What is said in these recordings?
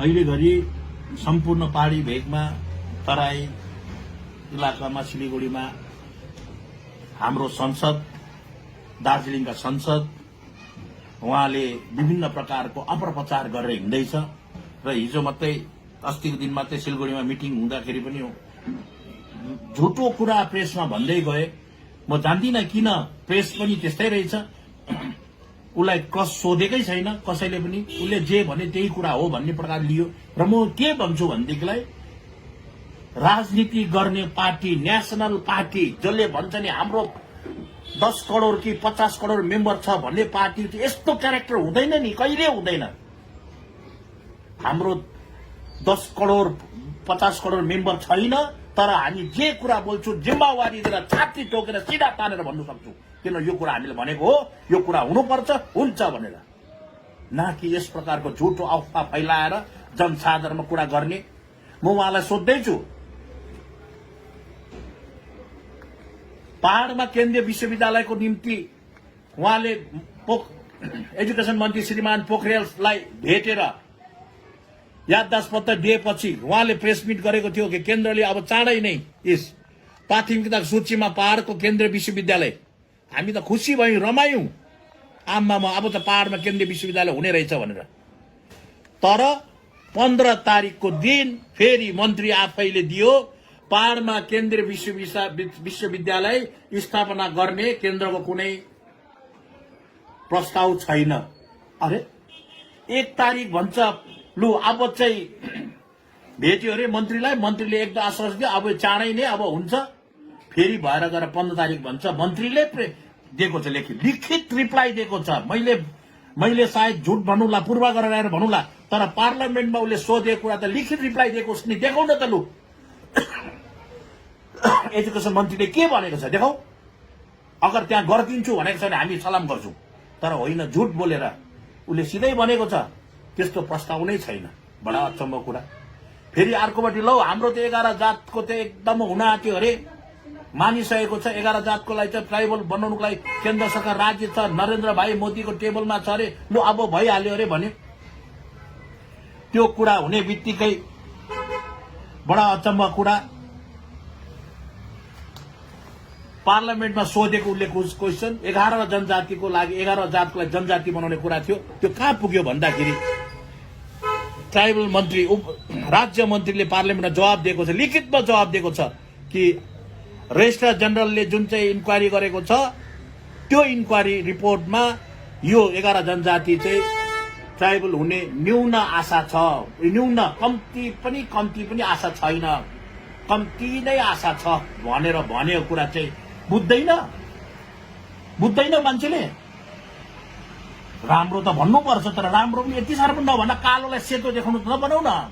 अहिले घरि सम्पूर्ण पहाडी भेगमा तराई इलाकामा सिलिगुडीमा हाम्रो संसद दार्जिलिङका संसद उहाँले विभिन्न प्रकारको अपप्रचार गरेर हिँड्दैछ र हिजो मात्रै अस्तिको दिन मात्रै सिलगढीमा मिटिङ हुँदाखेरि पनि झुटो कुरा प्रेसमा भन्दै गए। म जान्दिनँ किन प्रेस पनि त्यस्तै रहेछ, उसलाई कस सोधेकै छैन कसैले पनि, उसले जे भने त्यही कुरा हो भन्ने प्रकार लियो। र म के भन्छु भनेदेखिलाई राजनीति गर्ने पार्टी, नेशनल पार्टी जसले भन्छ नि हाम्रो 10 करोड कि 50 करोड मेम्बर छ भन्ने पार्टी यस्तो क्यारेक्टर हुँदैन नि, कहिले हुँदैन। हाम्रो 10 करोड 50 करोड मेम्बर छैन, तर हामी जे कुरा बोल्छौँ जिम्मेवारी दिएर छाती टोकेर सिधा तानेर भन्नु सक्छौँ, किन यो कुरा हामीले भनेको हो, यो कुरा हुनुपर्छ, हुन्छ भनेर, न कि यस प्रकारको झुटो अफवाह फैलाएर जनसाधारणमा कुरा गर्ने। म उहाँलाई सोध्दैछु, पहाड़मा केन्द्रीय विश्वविद्यालयको निम्ति उहाँले एजुकेशन मन्त्री श्रीमान पोखरेललाई भेटेर याददाश्त पत्र दिएपछि उहाँले प्रेस मिट गरेको थियो कि केन्द्रले अब चाँडै नै यस प्राथमिकता सूचीमा पहाड़को केन्द्रीय विश्वविद्यालय, हामी त खुसी भयौं, रमायौं, आम्मामा अब त पहाड़मा केन्द्रीय विश्वविद्यालय हुने रहेछ भनेर। तर 15 तारिकको दिन फेरि मन्त्री आफैले दियो पहाड़मा केन्द्रीय विश्वविद्यालय स्थापना गर्ने केन्द्रको कुनै प्रस्ताव छैन। अरे 1 तारिक भन्छ, लु अब चाहिँ भेट्यो अरे मन्त्रीलाई, मन्त्रीले एकदम आश्वासन दियो अब चाँडै नै अब हुन्छ। फेरि भएर गएर 15 तारिक भन्छ, मन्त्रीले दिएको छ लिखित रिप्लाई दिएको छ। मैले सायद झुट भन्नुला, पूर्व गरेर भन्नुला, तर पार्लियामेन्टमा उसले सोधेको कुरा त लिखित रिप्लाई दिएको छ नि, देखाउ न त लु। एजुकेशन मन्त्रीले के भनेको छ देखाउ। अगर त्यहाँ गरिदिन्छु भनेको छ भने हामी सलाम गर्छौं, तर होइन, झुट बोलेर उसले सिधै भनेको छ त्यस्तो प्रस्ताव नै छैन। बडा अचम्म कुरा। फेरि अर्कोपट्टि लौ हाम्रो त 11 जातको त एकदम हुन आँट्यो अरे, मानिसकेको छ 11 जातको लागि चाहिँ ट्राइबल बनाउनुको लागि केन्द्र सरकार राज्य छ, नरेन्द्र भाइ मोदीको टेबलमा छ अरे, लु अब भइहाल्यो अरे भने त्यो कुरा हुने बित्तिकै बडा अचम्म कुरा। पार्लियामेन्टमा सोधेको उसले क्वेसन 11 जनजातिको लागि 11 जातको लागि जनजाति बनाउने कुरा थियो, त्यो कहाँ पुग्यो भन्दाखेरि ट्राइबल मन्त्री राज्य मन्त्रीले पार्लियामेन्टमा जवाब दिएको छ, लिखितमा जवाब दिएको छ कि रजिस्ट्रार जनरलले जुन चाहिँ इन्क्वायरी गरेको छ त्यो इन्क्वायरी रिपोर्टमा यो 11 जनजाति चाहिँ ट्राइबल हुने न्यून आशा छ, न्यून कम्ती पनि आशा छैन, कम्ती नै आशा छ भनेर भनेको कुरा चाहिँ बुझ्दैन मान्छेले। राम्रो त भन्नुपर्छ, तर राम्रो पनि यति साह्रो पनि नभन्न, कालोलाई सेतो देखाउनु त नबनाउ न।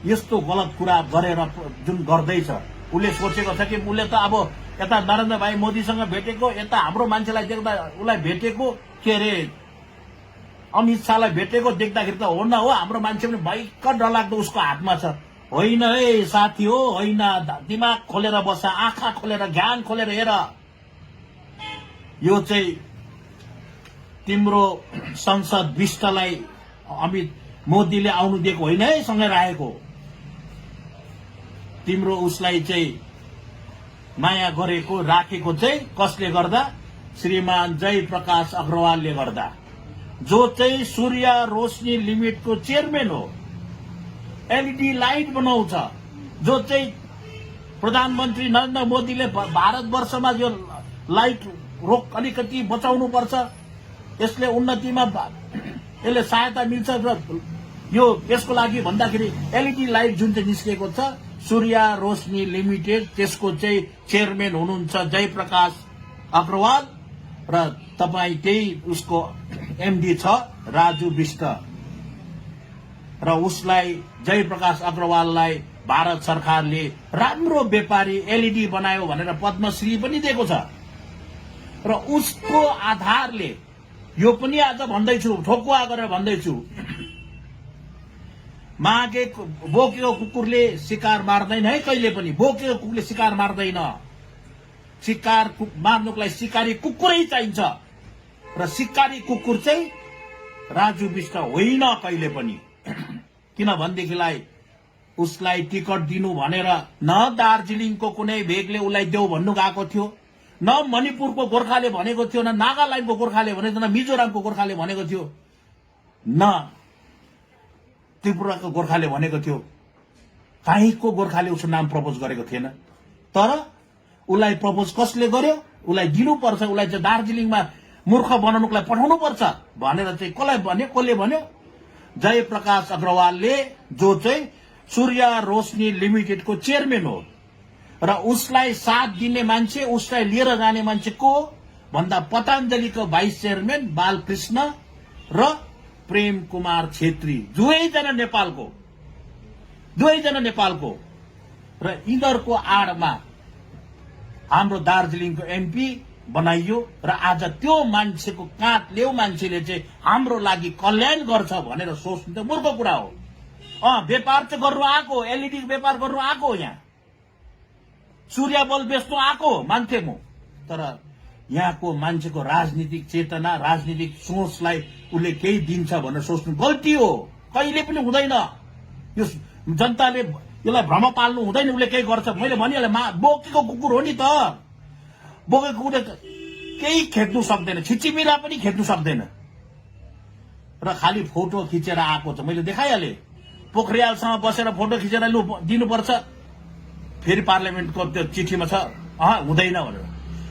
यस्तो गलत कुरा गरेर जुन गर्दैछ, उसले सोचेको छ कि उसले त अब यता नरेन्द्र भाइ मोदीसँग भेटेको, यता हाम्रो मान्छेलाई देख्दा उसलाई भेटेको, के अरे अमित शाहलाई भेटेको देख्दाखेरि त हो न हो, हाम्रो मान्छे पनि भयङ्कर डरलाग्दो उसको हातमा छ। होइन है साथी हो, होइन, दिमाग खोलेर बस, आँखा खोलेर, ज्ञान खोलेर हेर। यो चाहिँ तिम्रो संसद विष्टलाई अमित मोदीले आउनु दिएको होइन है, सँगै राखेको। तिम्रो उसलाई चाहिँ माया गरेको राखेको चाहिँ कसले गर्दा? श्रीमान जय प्रकाश अग्रवालले गर्दा, जो चाहिँ सूर्य रोशनी लिमिटको चेयरम्यान हो, एलईडी लाइट बनाउँछ, जो चाहिँ प्रधानमन्त्री नरेन्द्र मोदीले भारतवर्षमा यो लाइट रोक अलिकति बचाउनु पर्छ, यसले उन्नतिमा यसले सहायता मिल्छ र यो यसको लागि भन्दाखेरि एलईडी लाइट जुन चाहिँ निस्केको छ सूर्य रोशनी लिमिटेड, त्यसको चाहिँ चेयरम्यान हुनुहुन्छ जय प्रकाश अग्रवाल र तपाईँ त्यही उसको एमडी छ राजु विष्ट। र उसलाई जय प्रकाश अग्रवाललाई भारत सरकारले राम्रो व्यापारी एलईडी बनायो भनेर पद्मश्री पनि दिएको छ। र उसको आधारले यो पनि आज भन्दैछु, ठोकुवा गरेर भन्दैछु, बोकेको कुकुरले शिकार मार्दैन है, कहिले पनि बोकेको कुकुरले शिकार मार्दैन। शिकार मार्नुको लागि शिकारी कुकुरै चाहिन्छ, र शिकारी कुकुर चाहिँ राजु विष्ट होइन कहिले पनि। किनभनेदेखिलाई उसलाई टिकट दिनु भनेर न दार्जिलिङको कुनै भेगले उसलाई देऊ भन्नु गएको थियो, न मणिपुरको गोर्खाले भनेको थियो, न नागाल्यान्डको गोर्खाले भनेको थियो, न मिजोरामको गोर्खाले भनेको थियो, न त्रिपुराको गोर्खाले भनेको थियो। काहीँको गोर्खाले उसको नाम प्रपोज गरेको थिएन। तर उसलाई प्रपोज कसले गर्यो? उसलाई दिनुपर्छ, उसलाई चाहिँ दार्जिलिङमा मूर्ख बनाउनुको लागि पठाउनु पर्छ भनेर चाहिँ कसलाई भन्यो? कसले भन्यो? जयप्रकाश अग्रवालले, जो चाहिँ सूर्य रोशनी लिमिटेडको चेयरम्यान हो र उसलाई साथ दिने मान्छे, उसलाई लिएर जाने मान्छे को भन्दा पतञ्जलिको भाइस चेयरम्यान बालकृष्ण र प्रेम कुमार छेत्री, दुवैजना नेपालको र यिनीहरूको आडमा हाम्रो दार्जिलिङको एमपी बनाइयो र आज त्यो मान्छेको काँध लेउ मान्छेले चाहिँ हाम्रो लागि कल्याण गर्छ भनेर सोच्नु त मूर्ख कुरा हो। व्यापार चाहिँ गर्नु आएको, एलईडी व्यापार गर्नु आएको, यहाँ सूर्य बल्ब बेच्नु आएको मान्छे म। तर यहाँको मान्छेको राजनीतिक चेतना, राजनीतिक सोचलाई उसले केही दिन्छ भनेर सोच्नु गल्ती हो। कहिले पनि हुँदैन। यो जनताले यसलाई भ्रम पाल्नु हुँदैन। उसले केही गर्छ मैले भनिहालेँ, बोकेको कुकुर हो नि त। बोकेको कुकुरले केही खेद्नु सक्दैन, छिचिमिरा पनि खेद्नु सक्दैन। र खालि फोटो खिचेर आएको छ। मैले देखाइहालेँ, पोखरियालसँग बसेर फोटो खिचेर लु दिनुपर्छ, फेरि पार्लियामेन्टको त्यो चिठीमा छ हुँदैन भनेर।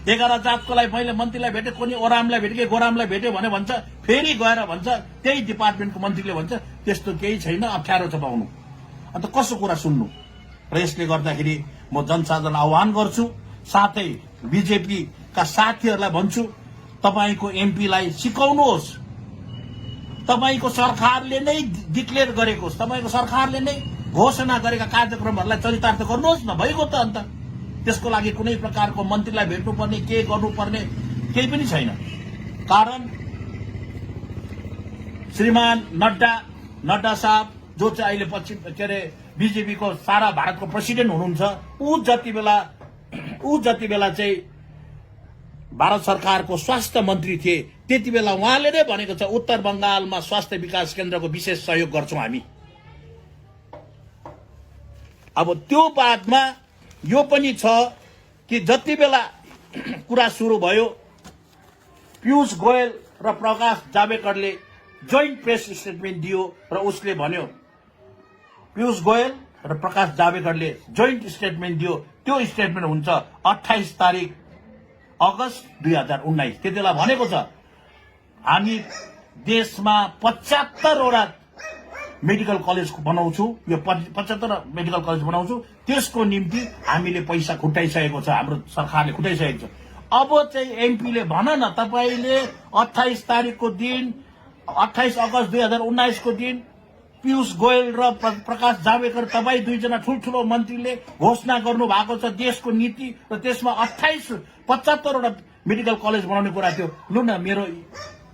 11 जातकोलाई मैले मन्त्रीलाई भेटे, कोनी ओरामलाई भेटे कि गोरामलाई भेट्यो भने भन्छ, फेरि गएर भन्छ त्यही डिपार्टमेन्टको मन्त्रीले भन्छ त्यस्तो केही छैन, अप्ठ्यारो छ पाउनु। अन्त कसो कुरा सुन्नु? र यसले गर्दाखेरि म जनसाधारण आह्वान गर्छु, साथै बीजेपी का साथीहरूलाई भन्छु, तपाईको एमपीलाई सिकाउनुहोस्, तपाईको सरकारले नै डिक्लेयर गरेको, तपाईको सरकारले नै घोषणा गरेका कार्यक्रमहरूलाई चरितार्थ गर्नुहोस् न। भइगयो त। अन्त त्यसको लागि कुनै प्रकारको मन्त्रीलाई भेट्नुपर्ने, के गर्नुपर्ने केही पनि छैन। कारण श्रीमान नड्डा साहब, जो चाहिँ अहिले पछि के अरे बीजेपीको सारा भारतको प्रेसिडेन्ट हुनुहुन्छ, ऊ जति बेला चाहिँ भारत सरकारको स्वास्थ्य मन्त्री थिए, त्यति बेला उहाँले नै भनेको छ उत्तर बंगालमा स्वास्थ्य विकास केन्द्रको विशेष सहयोग गर्छौं हामी। अब त्यो बादमा यो पनि छ कि जति बेला कुरा सुरु भयो, पीयूष गोयल र प्रकाश जावडेकरले जोइन्ट प्रेस स्टेटमेन्ट दियो र उसले भन्यो, पीयूष गोयल र प्रकाश जावडेकरले जोइन्ट स्टेटमेन्ट दियो। त्यो स्टेटमेन्ट हुन्छ 28 तारिक अगस्त 2019। त्यतिबेला भनेको छ हामी देशमा 75 वटा मेडिकल कलेज बनाउँछु, यो 75 मेडिकल कलेज बनाउँछु, त्यसको निम्ति हामीले पैसा खुट्टाइसकेको छ, हाम्रो सरकारले खुट्टाइसकेको छ। अब चाहिँ एमपीले भन न, तपाईले 28 तारिकको दिन, 28 अगस्त 2019 को दिन पीयूष गोयल र प्रकाश जावडेकर, तपाई दुईजना ठुल्ठुलो मन्त्रीले घोषणा गर्नु भएको छ देशको नीति, र त्यसमा 75 वटा मेडिकल कलेज बनाउने कुरा थियो। लु न,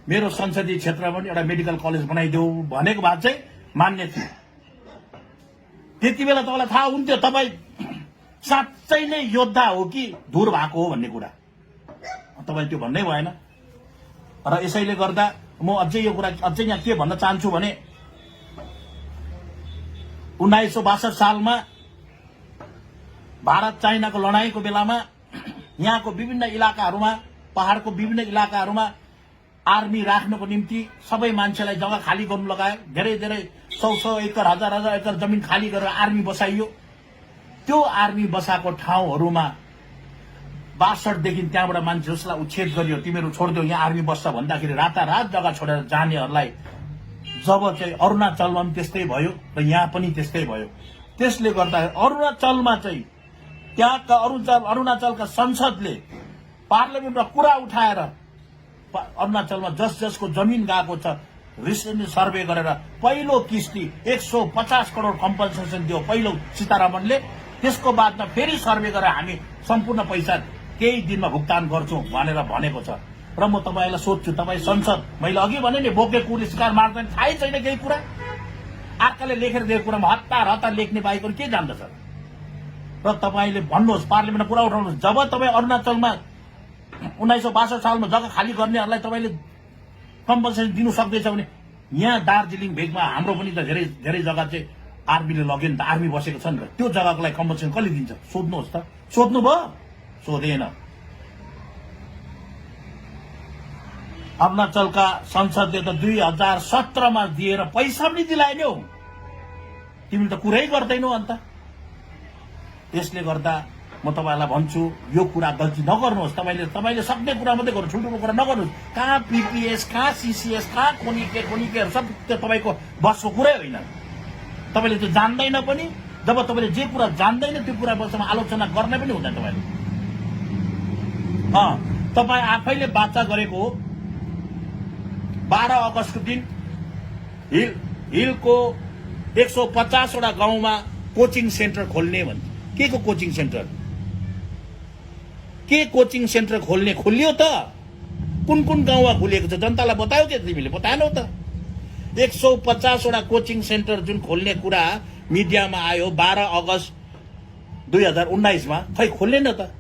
मेरो संसदीय क्षेत्रमा पनि एउटा मेडिकल कलेज बनाइदेऊ भनेको भए चाहिँ मान्य थियो। त्यति बेला तपाईलाई थाहा हुन्थ्यो तपाई साँच्चै नै योद्धा हो कि धुर भएको हो भन्ने कुरा। तपाई त्यो भन्नै भएन। र यसैले गर्दा म अझै यो कुरा अझै यहाँ के भन्न चाहन्छु भने 1962 सालमा भारत चाइनाको लडाईँको बेलामा यहाँको विभिन्न इलाकाहरूमा, पहाड़को विभिन्न इलाकाहरूमा आर्मी राख्नको निम्ति सबै मान्छेलाई जग्गा खाली गर्नु लगायो। धेरै 100 एकड़, हजार एकड़ जमिन खाली गरेर आर्मी बसाइयो। त्यो आर्मी बसाएको ठाउँहरूमा 62 देखि त्यहाँबाट मान्छे जसलाई उच्छेद गरियो, तिमीहरू छोड्दियो, यहाँ आर्मी बस्छ भन्दाखेरि रातारात जग्गा छोडेर जानेहरूलाई जब चाहिँ अरुणाचलमा पनि त्यस्तै भयो र यहाँ पनि त्यस्तै भयो। त्यसले गर्दा अरुणाचलमा चाहिँ त्यहाँका अरुणाचलका संसदले पार्लियामेन्टमा कुरा उठाएर अरुणाचलमा जसको जमिन गएको छ रिसेन्टली सर्वे गरेर पहिलो किस्ती 150 करोड कम्पनसेसन दियो पहिलो सीतारमणले। त्यसको बादमा फेरि सर्वे गरेर हामी सम्पूर्ण पैसा केही दिनमा भुक्तान गर्छौं भनेर भनेको छ। र म तपाईलाई सोध्छु, तपाई संसद, मैले अघि भने नि बोके कुकुरले शिकार मार्दैन, थाहै छैन केही कुरा, अर्काले लेखेर दिएको कुरामा हतार लेख्ने बाहेक के जान्दछ? र तपाईले भन्नुहोस्, पार्लियामेन्टमा कुरा उठाउनुहोस्, जब तपाई अरुणाचलमा 1962 सालमा जग्गा खाली गर्नेहरूलाई तपाईले कम्पनसेसन दिनु सक्दैछ भने यहाँ दार्जिलिङ भेगमा हाम्रो पनि त धेरै धेरै जग्गा चाहिँ आर्मीले लग्यो नि त, आर्मी बसेको छ नि त, त्यो जग्गाको लागि कम्पनसेसन कसले दिन्छ? सोध्नुहोस् त। सोध्नु भयो? सोधेन। अरुणाचलका संसदले त 2017मा दिएर पैसा पनि दिलाएन हौ। तिमी त कुरै गर्दैनौ अन्त। त्यसले गर्दा म तपाईलाई भन्छु, यो कुरा गल्ती नगर्नुहोस्। तपाईले सक्ने कुरा मात्रै गर्नु, ठुल्ठुलो कुरा नगर्नुहोस्। कहाँ पीपीएस, कहाँ सीसीएस, कहाँ खोनिकेहरू सब त्यो तपाईको बसको कुरै होइन। तपाईले त्यो जान्दैन पनि। जब तपाईले जे कुरा जान्दैन त्यो कुरा बसमा आलोचना गर्ने पनि हुँदैन तपाईले। तपाई आफैले वाचा गरेको 12 अगस्तको दिन हिलको 150 वटा गाउँमा कोचिङ सेन्टर खोल्ने भन्छ। के को कोचिङ सेन्टर? के कोचिङ सेन्टर खोल्ने खोलियो त? कुन कुन गाउँमा खोलिएको छ जनतालाई बतायो के? तिमीले बताएनौ त। 150 वटा कोचिङ सेन्टर जुन खोल्ने कुरा मिडियामा आयो 12 अगस्त 2019 मा, खै खोल्दैन त।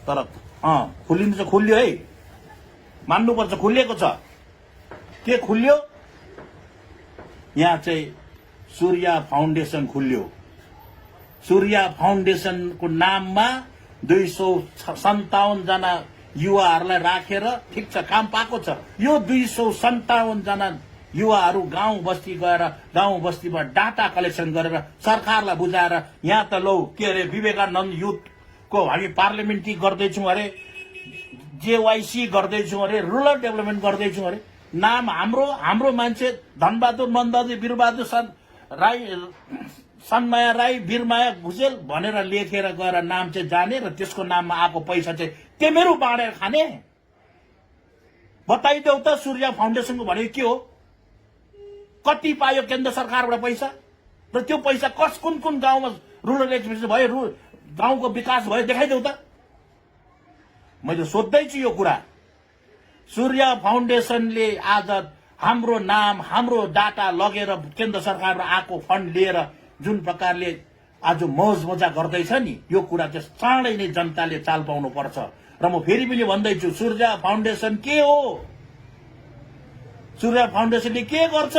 तर खोलिनु चाहिँ खोलियो है, मान्नुपर्छ, खोलिएको छ। के खोलियो? यहाँ चाहिँ सूर्य फाउन्डेसन खोलियो। सूर्य फाउन्डेसनको नाममा 257 जना युवाहरूलाई राखेर, ठिक छ, काम पाएको छ। यो 257 जना युवाहरू गाउँ बस्ती गएर गाउँ बस्तीमा डाटा कलेक्सन गरेर सरकारलाई बुझाएर यहाँ त लौ के अरे विवेकानन्द युथको हामी पार्लियामेन्ट्री गर्दैछौँ अरे, जेवाइसी गर्दैछौँ अरे, रुरल डेभलपमेन्ट गर्दैछौँ अरे। नाम हाम्रो मान्छे धनबहादुर, मनबहादुर, वीरबहादुर राई, सनमाया राई, वीरमाया भुजेल भनेर लेखेर गएर नाम चाहिँ जाने र त्यसको नाममा आएको पैसा चाहिँ तेमेरू बाँडेर खाने। बताइदेऊ त सूर्य फाउन्डेसनको भनेको के हो? कति पायो केन्द्र सरकारबाट पैसा? र त्यो पैसा कुन कुन गाउँमा रुरल एक्सपेन्स भयो, गाउँको विकास भयो, देखाइदेऊ त। मैले सोध्दैछु यो कुरा। सूर्य फाउन्डेसनले आज हाम्रो नाम, हाम्रो डाटा लगेर केन्द्र सरकारबाट आएको फन्ड लिएर जुन प्रकारले आज मौज मजा गर्दैछ नि, यो कुरा चाहिँ चाँडै नै जनताले चाल पाउनु पर्छ। र म फेरि पनि भन्दैछु, सूर्य फाउन्डेसन के हो? सूर्य फाउन्डेसनले के गर्छ?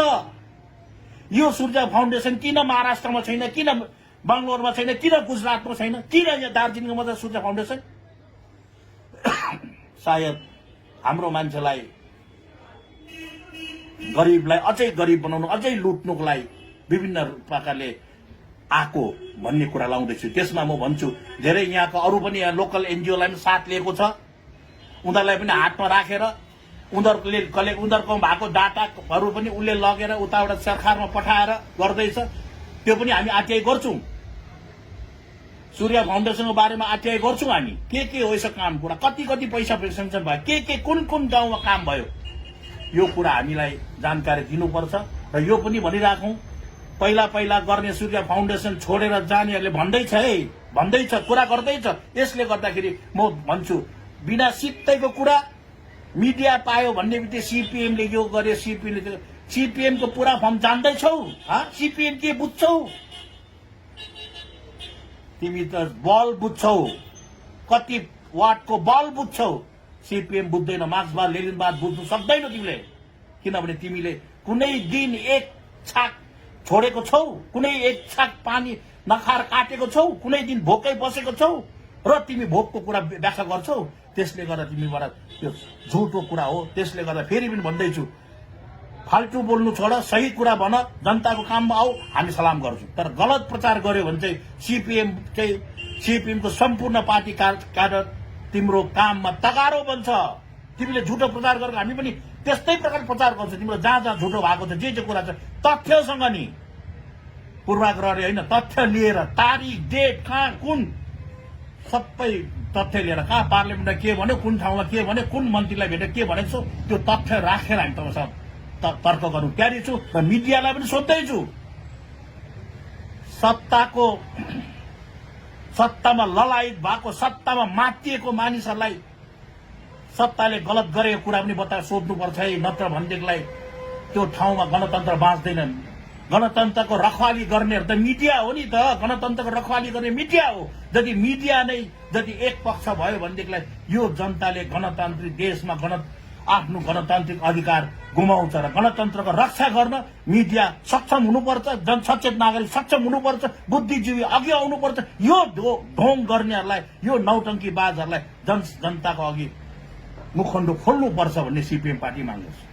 यो सूर्य फाउन्डेसन किन महाराष्ट्रमा छैन, किन बंगलोरमा छैन, किन गुजरातमा छैन, किन यहाँ दार्जिलिङमा मात्र सूर्य फाउन्डेसन? सायद हाम्रो मान्छेलाई, गरीबलाई अझै गरीब बनाउनु, अझै लुट्नुको लागि विभिन्न प्रकारले आएको भन्ने कुरा लाउँदैछु। त्यसमा म भन्छु, धेरै यहाँको अरू पनि यहाँ लोकल एनजिओलाई पनि साथ लिएको छ। उनीहरूलाई पनि हातमा राखेर उनीहरूको भएको डाटाहरू पनि उसले लगेर उताबाट सरकारमा पठाएर गर्दैछ। त्यो पनि हामी आरटीआई गर्छौँ। सूर्य फाउन्डेसनको बारेमा आरटीआई गर्छौँ हामी। के हो यसो काम कुरा, कति पैसा सेङ्सन भयो, के कुन कुन गाउँमा काम भयो, यो कुरा हामीलाई जानकारी दिनुपर्छ। र यो पनि भनिराखौँ, पहिला गर्ने सूर्य फाउन्डेसन छोडेर जानेहरूले भन्दैछ, कुरा गर्दैछ। यसले गर्दाखेरि म भन्छु, बिना सित्तैको कुरा मिडिया पायो भन्ने बित्तिकै सीपीएमले यो गर्यो, सीपीएमको पुरा फर्म जान्दैछौ? सीपीएम के बुझ्छौ? तिमी त बल बुझ्छौ, कति वाटको बल बुझ्छौ। सीपीएम बुझ्दैन, मार्क्सवाद लेनिनवाद बुझ्नु सक्दैनौ तिमीले। किनभने तिमीले कुनै दिन एक छाक छोडेको छौ, कुनै एक छाक पानी नखाएर काटेको छौ, कुनै दिन भोकै बसेको छौ र तिमी भोकको कुरा व्याख्या गर्छौ। त्यसले गर्दा तिमीबाट त्यो झुटो कुरा हो। त्यसले गर्दा फेरि पनि भन्दैछु, फाल्टु बोल्नु छोड, सही कुरा भन, जनताको काममा आऊ, हामी सलाम गर्छौँ। तर गलत प्रचार गर्यो भने चाहिँ सीपीएमको सम्पूर्ण पार्टी क्याडर तिम्रो काममा तगारो बन्छ। तिमीले झुटो प्रचार गरेको हामी पनि त्यस्तै प्रकार प्रचार गर्छौँ। तिम्रो जहाँ झुटो भएको छ, जे कुरा छ, तथ्यसँग नि, पूर्वाग्रहले होइन, तथ्य लिएर, तारिख, डेट, कहाँ कुन सबै तथ्य लिएर, कहाँ पार्लियामेन्टमा के भन्यो, कुन ठाउँमा के भन्यो, कुन मन्त्रीलाई भेटेर के भनेको छौ, त्यो तथ्य राखेर हामी तपाईँसँग तर्क गर्नु तयारी छु। र मिडियालाई पनि सोध्दैछु, सत्तामा ललायत भएको, सत्तामा मातिएको मानिसहरूलाई सत्ताले गलत गरेको कुरा पनि बताएर सोध्नुपर्छ है। नत्र भनेदेखिलाई त्यो ठाउँमा गणतन्त्र बाँच्दैन। गणतन्त्रको रखवाली गर्नेहरू त मिडिया हो नि त। गणतन्त्रको रखवाली गर्ने मिडिया हो। यदि मिडिया नै एक पक्ष भयो भनेदेखिलाई यो जनताले गणतान्त्रिक देशमा आफ्नो गणतान्त्रिक अधिकार गुमाउँछ र गणतन्त्रको रक्षा गर्न मिडिया सक्षम हुनुपर्छ, जनसचेत नागरिक सक्षम हुनुपर्छ, बुद्धिजीवी अघि आउनुपर्छ। यो ढोङ गर्नेहरूलाई, यो नौटङ्कीबाजहरूलाई जनताको अघि मुखण्डो खोल्नुपर्छ भन्ने सिपिएम पार्टी माग्दछ।